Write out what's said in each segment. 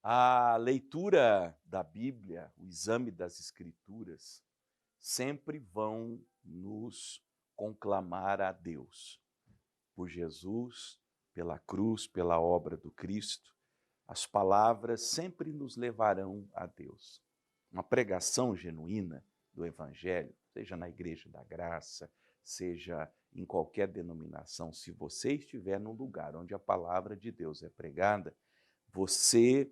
A leitura da Bíblia, o exame das Escrituras, sempre vão nos conclamar a Deus. Por Jesus, pela cruz, pela obra do Cristo, as palavras sempre nos levarão a Deus. Uma pregação genuína do Evangelho, seja na Igreja da Graça, seja em qualquer denominação, se você estiver num lugar onde a palavra de Deus é pregada, você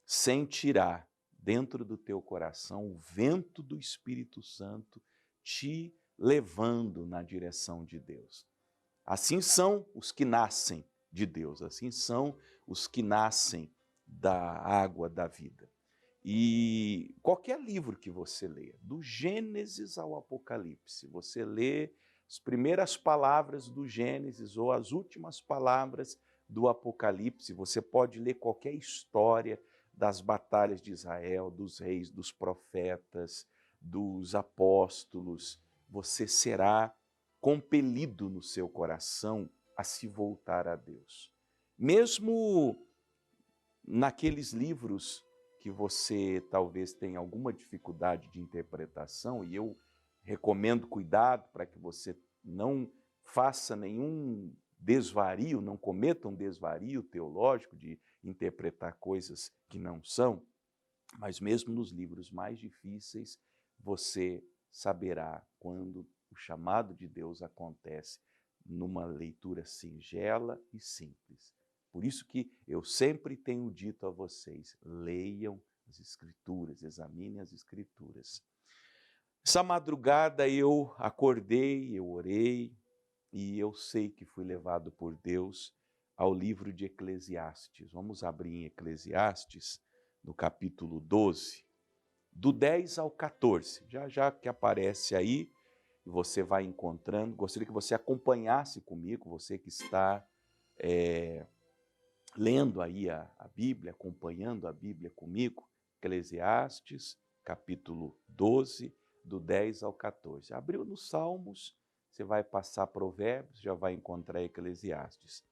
sentirá dentro do teu coração o vento do Espírito Santo te levando na direção de Deus. Assim são os que nascem de Deus, assim são os que nascem da água da vida. E qualquer livro que você leia, do Gênesis ao Apocalipse, você lê as primeiras palavras do Gênesis ou as últimas palavras do Apocalipse, você pode ler qualquer história das batalhas de Israel, dos reis, dos profetas, dos apóstolos, você será compelido no seu coração a se voltar a Deus. Mesmo naqueles livros que você talvez tenha alguma dificuldade de interpretação, e eu recomendo cuidado para que você não faça nenhum desvario, não cometa um desvario teológico de interpretar coisas que não são, mas mesmo nos livros mais difíceis, você saberá quando o chamado de Deus acontece numa leitura singela e simples. Por isso que eu sempre tenho dito a vocês, leiam as Escrituras, examinem as Escrituras. Essa madrugada eu acordei, eu orei, e eu sei que fui levado por Deus ao livro de Eclesiastes. Vamos abrir em Eclesiastes, no capítulo 12, do 10 ao 14. Já que aparece aí, e você vai encontrando, gostaria que você acompanhasse comigo, você que está lendo aí a Bíblia, acompanhando a Bíblia comigo, Eclesiastes, capítulo 12, do 10 ao 14. Abriu nos Salmos, você vai passar Provérbios, já vai encontrar Eclesiastes.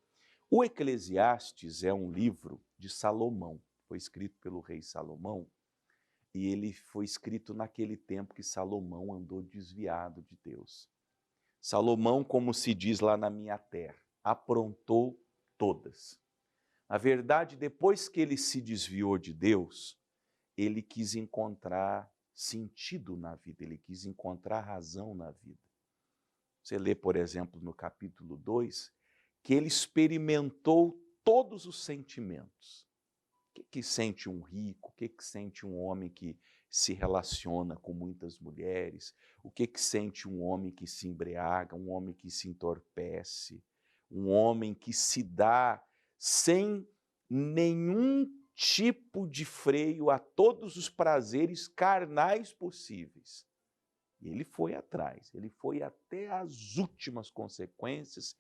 O Eclesiastes é um livro de Salomão, foi escrito pelo rei Salomão, e ele foi escrito naquele tempo que Salomão andou desviado de Deus. Salomão, como se diz lá na minha terra, aprontou todas. Na verdade, depois que ele se desviou de Deus, ele quis encontrar sentido na vida, ele quis encontrar razão na vida. Você lê, por exemplo, no capítulo 2, que ele experimentou todos os sentimentos. O que sente um rico? O que sente um homem que se relaciona com muitas mulheres? O que sente um homem que se embriaga, um homem que se entorpece, um homem que se dá sem nenhum tipo de freio a todos os prazeres carnais possíveis? E ele foi atrás, ele foi até as últimas consequências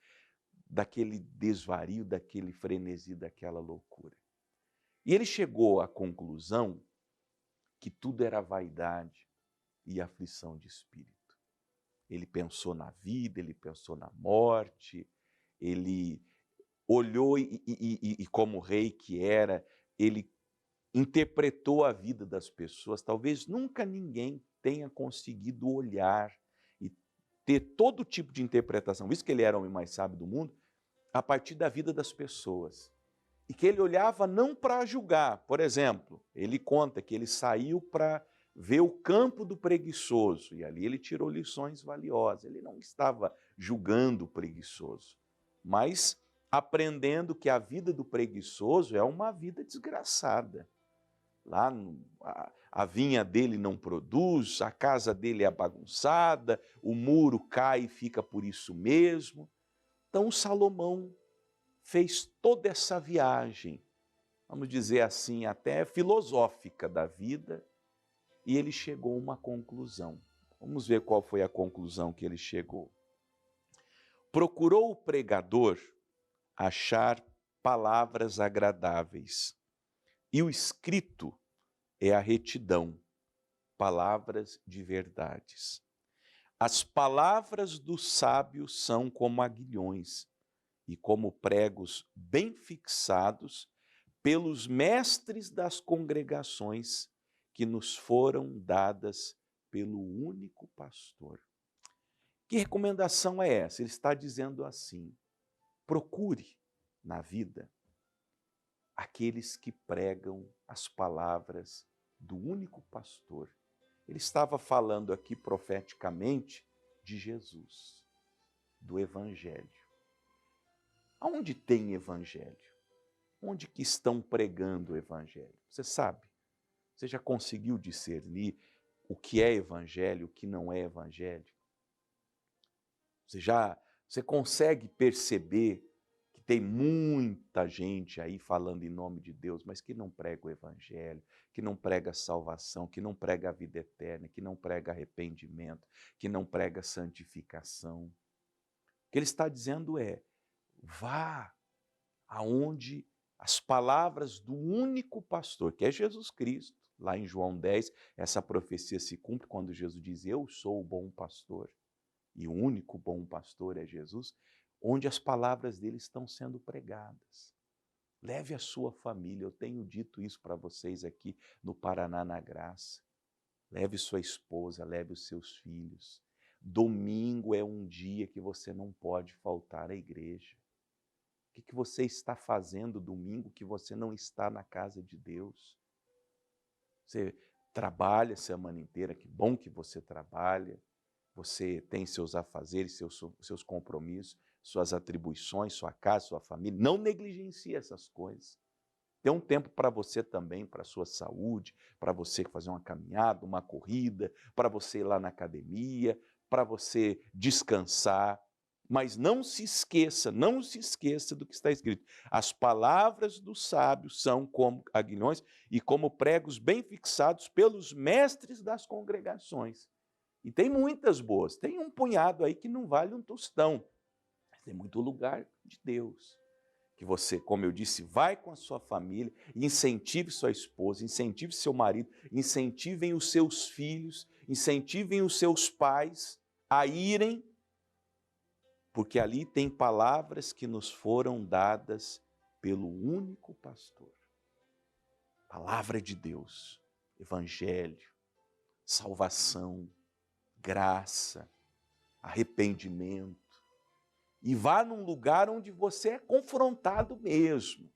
daquele desvario, daquele frenesi, daquela loucura. E ele chegou à conclusão que tudo era vaidade e aflição de espírito. Ele pensou na vida, ele pensou na morte, ele olhou e como rei que era, ele interpretou a vida das pessoas. Talvez nunca ninguém tenha conseguido olhar e ter todo tipo de interpretação, visto que ele era o homem mais sábio do mundo, a partir da vida das pessoas. E que ele olhava não para julgar. Por exemplo, ele conta que ele saiu para ver o campo do preguiçoso, e ali ele tirou lições valiosas. Ele não estava julgando o preguiçoso, mas aprendendo que a vida do preguiçoso é uma vida desgraçada. Lá a vinha dele não produz, a casa dele é bagunçada, o muro cai e fica por isso mesmo. Então Salomão fez toda essa viagem, vamos dizer assim, até filosófica da vida, e ele chegou a uma conclusão. Vamos ver qual foi a conclusão que ele chegou. Procurou o pregador achar palavras agradáveis, e o escrito é a retidão, palavras de verdades. As palavras do sábio são como aguilhões, e como pregos bem fixados, pelos mestres das congregações que nos foram dadas pelo único pastor. Que recomendação é essa? Ele está dizendo assim: procure na vida aqueles que pregam as palavras do único pastor. Ele estava falando aqui profeticamente de Jesus, do Evangelho. Aonde tem Evangelho? Onde que estão pregando o Evangelho? Você sabe? Você já conseguiu discernir o que é Evangelho, o que não é Evangelho? Você consegue perceber que tem muita gente aí falando em nome de Deus, mas que não prega o Evangelho, que não prega a salvação, que não prega a vida eterna, que não prega arrependimento, que não prega santificação. O que ele está dizendo é: vá aonde as palavras do único pastor, que é Jesus Cristo. Lá em João 10, essa profecia se cumpre quando Jesus diz: eu sou o bom pastor, e o único bom pastor é Jesus, onde as palavras dele estão sendo pregadas. Leve a sua família, eu tenho dito isso para vocês aqui no Paraná na Graça. Leve sua esposa, leve os seus filhos. Domingo é um dia que você não pode faltar à igreja. O que você está fazendo domingo que você não está na casa de Deus? Você trabalha a semana inteira, que bom que você trabalha. Você tem seus afazeres, seus compromissos, suas atribuições, sua casa, sua família. Não negligencie essas coisas. Tem um tempo para você também, para a sua saúde, para você fazer uma caminhada, uma corrida, para você ir lá na academia, para você descansar. Mas não se esqueça do que está escrito. As palavras dos sábios são como aguilhões e como pregos bem fixados pelos mestres das congregações. E tem muitas boas, tem um punhado aí que não vale um tostão. Mas tem muito lugar de Deus. Que você, como eu disse, vai com a sua família, incentive sua esposa, incentive seu marido, incentivem os seus filhos, incentivem os seus pais a irem, porque ali tem palavras que nos foram dadas pelo único pastor. Palavra de Deus, evangelho, salvação, graça, arrependimento. E vá num lugar onde você é confrontado mesmo,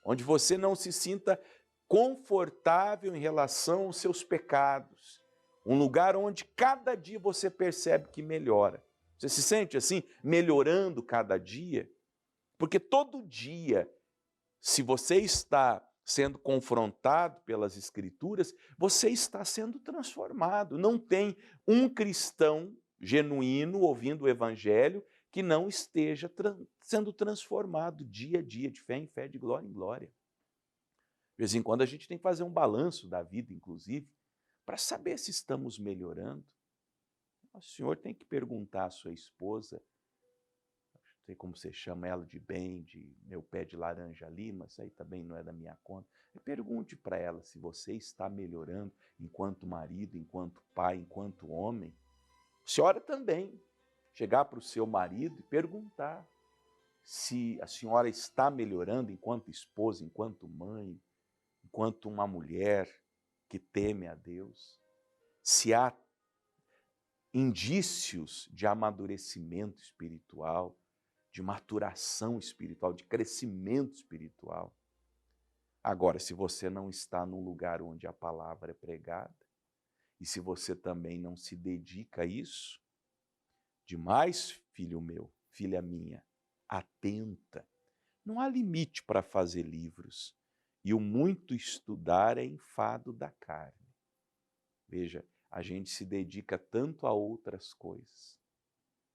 onde você não se sinta confortável em relação aos seus pecados. Um lugar onde cada dia você percebe que melhora. Você se sente assim, melhorando cada dia? Porque todo dia, se você está sendo confrontado pelas Escrituras, você está sendo transformado. Não tem um cristão genuíno ouvindo o Evangelho que não esteja sendo transformado dia a dia, de fé em fé, de glória em glória. De vez em quando a gente tem que fazer um balanço da vida, inclusive, para saber se estamos melhorando. O senhor tem que perguntar à sua esposa, não sei como você chama ela de bem, de meu pé de laranja ali, mas isso aí também não é da minha conta. Pergunte para ela se você está melhorando enquanto marido, enquanto pai, enquanto homem. A senhora também. Chegar para o seu marido e perguntar se a senhora está melhorando enquanto esposa, enquanto mãe, enquanto uma mulher que teme a Deus. Se há indícios de amadurecimento espiritual, de maturação espiritual, de crescimento espiritual. Agora, se você não está num lugar onde a palavra é pregada, e se você também não se dedica a isso, demais, filho meu, filha minha, atenta. Não há limite para fazer livros, e o muito estudar é enfado da carne. Veja, a gente se dedica tanto a outras coisas.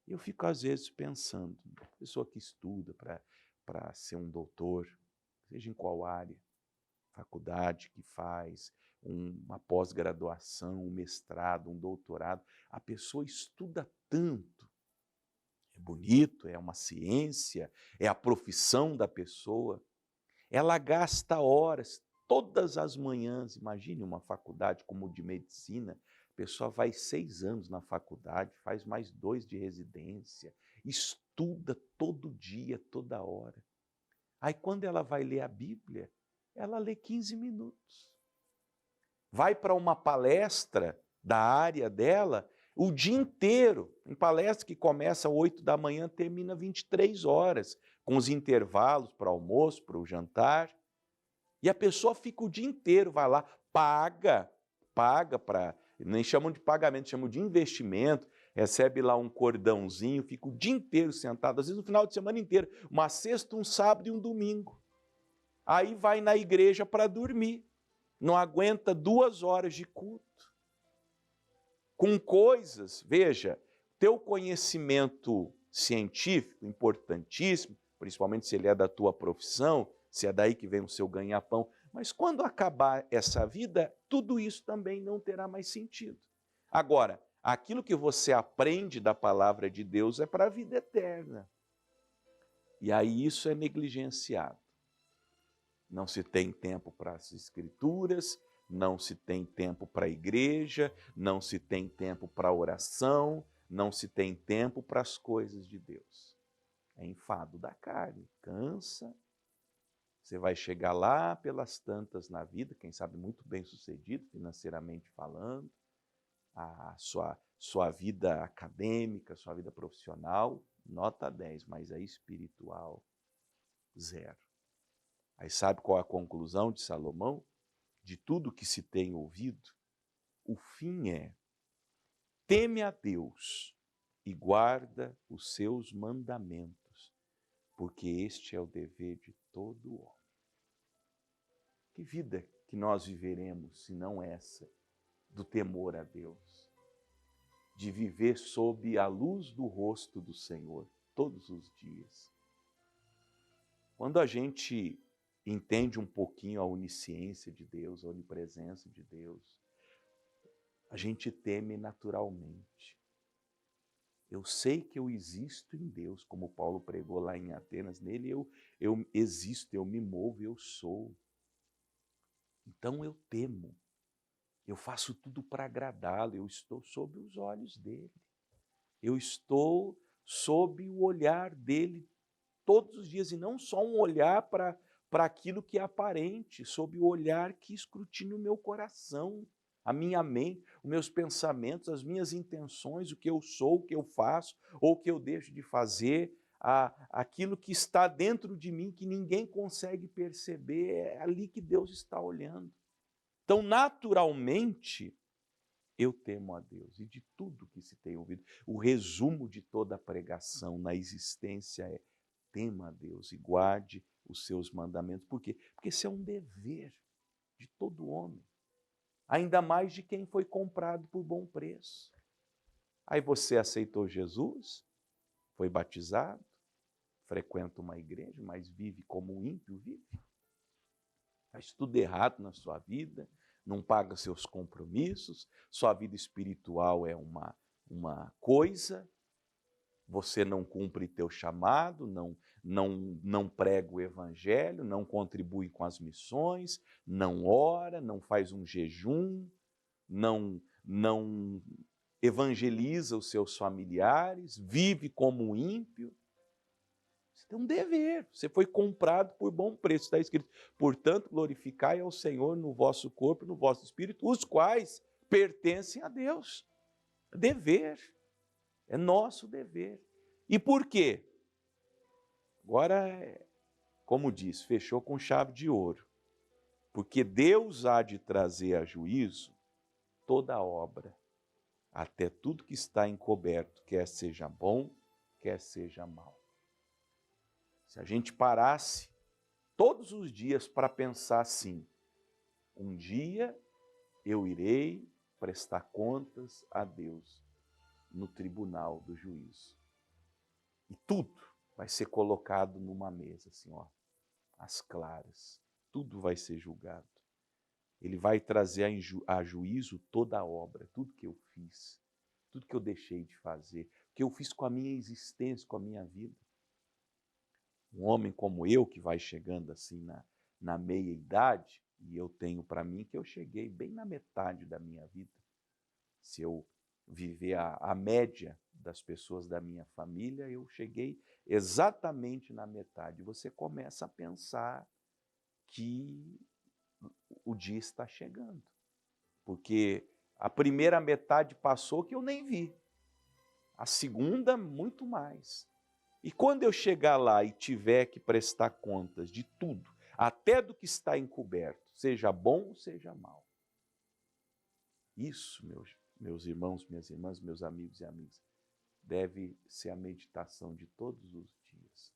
Eu fico às vezes pensando, uma pessoa que estuda para ser um doutor, seja em qual área, faculdade que faz, uma pós-graduação, um mestrado, um doutorado, a pessoa estuda tanto. É bonito, é uma ciência, é a profissão da pessoa. Ela gasta horas, todas as manhãs. Imagine uma faculdade como de medicina, a pessoa vai 6 anos na faculdade, faz mais 2 de residência, estuda todo dia, toda hora. Aí quando ela vai ler a Bíblia, ela lê 15 minutos. Vai para uma palestra da área dela o dia inteiro, em palestra que começa às 8 da manhã, termina 23 horas, com os intervalos para almoço, para o jantar. E a pessoa fica o dia inteiro, vai lá, paga para, nem chamam de pagamento, chamam de investimento, recebe lá um cordãozinho, fica o dia inteiro sentado, às vezes no final de semana inteiro, uma sexta, um sábado e um domingo. Aí vai na igreja para dormir, não aguenta 2 horas de culto. Com coisas, veja, teu conhecimento científico, importantíssimo, principalmente se ele é da tua profissão, se é daí que vem o seu ganha-pão, mas quando acabar essa vida, tudo isso também não terá mais sentido. Agora, aquilo que você aprende da palavra de Deus é para a vida eterna. E aí isso é negligenciado. Não se tem tempo para as escrituras, não se tem tempo para a igreja, não se tem tempo para a oração, não se tem tempo para as coisas de Deus. É enfado da carne, cansa. Você vai chegar lá pelas tantas na vida, quem sabe muito bem sucedido, financeiramente falando, a sua vida acadêmica, sua vida profissional, nota 10, mas a espiritual, 0. Aí sabe qual é a conclusão de Salomão? De tudo que se tem ouvido, o fim é: teme a Deus e guarda os seus mandamentos, porque este é o dever de todo homem. Que vida que nós viveremos, se não essa, do temor a Deus, de viver sob a luz do rosto do Senhor todos os dias. Quando a gente entende um pouquinho a onisciência de Deus, a onipresença de Deus, a gente teme naturalmente. Eu sei que eu existo em Deus, como Paulo pregou lá em Atenas, nele eu existo, eu me movo, eu sou. Então eu temo, eu faço tudo para agradá-lo, eu estou sob os olhos dele, eu estou sob o olhar dele todos os dias, e não só um olhar para aquilo que é aparente, sob o olhar que escrutina o meu coração, a minha mente, os meus pensamentos, as minhas intenções, o que eu sou, o que eu faço, ou o que eu deixo de fazer, aquilo que está dentro de mim que ninguém consegue perceber, é ali que Deus está olhando. Então, naturalmente, eu temo a Deus, e de tudo que se tem ouvido, o resumo de toda a pregação na existência é: tema a Deus e guarde os seus mandamentos. Por quê? Porque esse é um dever de todo homem, ainda mais de quem foi comprado por bom preço. Aí você aceitou Jesus, foi batizado, frequenta uma igreja, mas vive como um ímpio vive. Faz tudo errado na sua vida, não paga seus compromissos, sua vida espiritual é uma coisa, você não cumpre teu chamado, não prega o evangelho, não contribui com as missões, não ora, não faz um jejum, não evangeliza os seus familiares, vive como um ímpio. Você tem um dever, você foi comprado por bom preço, está escrito: portanto, glorificai ao Senhor no vosso corpo, no vosso espírito, os quais pertencem a Deus. Dever, é nosso dever. E por quê? Agora, como diz, fechou com chave de ouro. Porque Deus há de trazer a juízo toda a obra, até tudo que está encoberto, quer seja bom, quer seja mal. Se a gente parasse todos os dias para pensar assim: um dia eu irei prestar contas a Deus no tribunal do juízo. E tudo vai ser colocado numa mesa, assim, ó, às claras. Tudo vai ser julgado. Ele vai trazer a juízo toda a obra, tudo que eu fiz, tudo que eu deixei de fazer, o que eu fiz com a minha existência, com a minha vida. Um homem como eu, que vai chegando assim na meia-idade, e eu tenho para mim que eu cheguei bem na metade da minha vida. Se eu viver a média das pessoas da minha família, eu cheguei exatamente na metade. Você começa a pensar que o dia está chegando. Porque a primeira metade passou que eu nem vi. A segunda, muito mais. E quando eu chegar lá e tiver que prestar contas de tudo, até do que está encoberto, seja bom ou seja mal. Isso, meus irmãos, minhas irmãs, meus amigos e amigas, deve ser a meditação de todos os dias.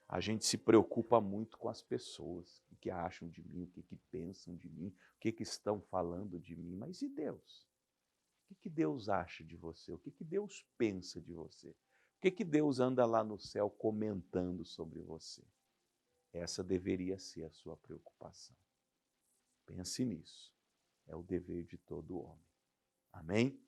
A gente se preocupa muito com as pessoas, o que acham de mim, o que pensam de mim, o que estão falando de mim, mas e Deus? O que Deus acha de você? O que Deus pensa de você? O que Deus anda lá no céu comentando sobre você? Essa deveria ser a sua preocupação. Pense nisso. É o dever de todo homem. Amém?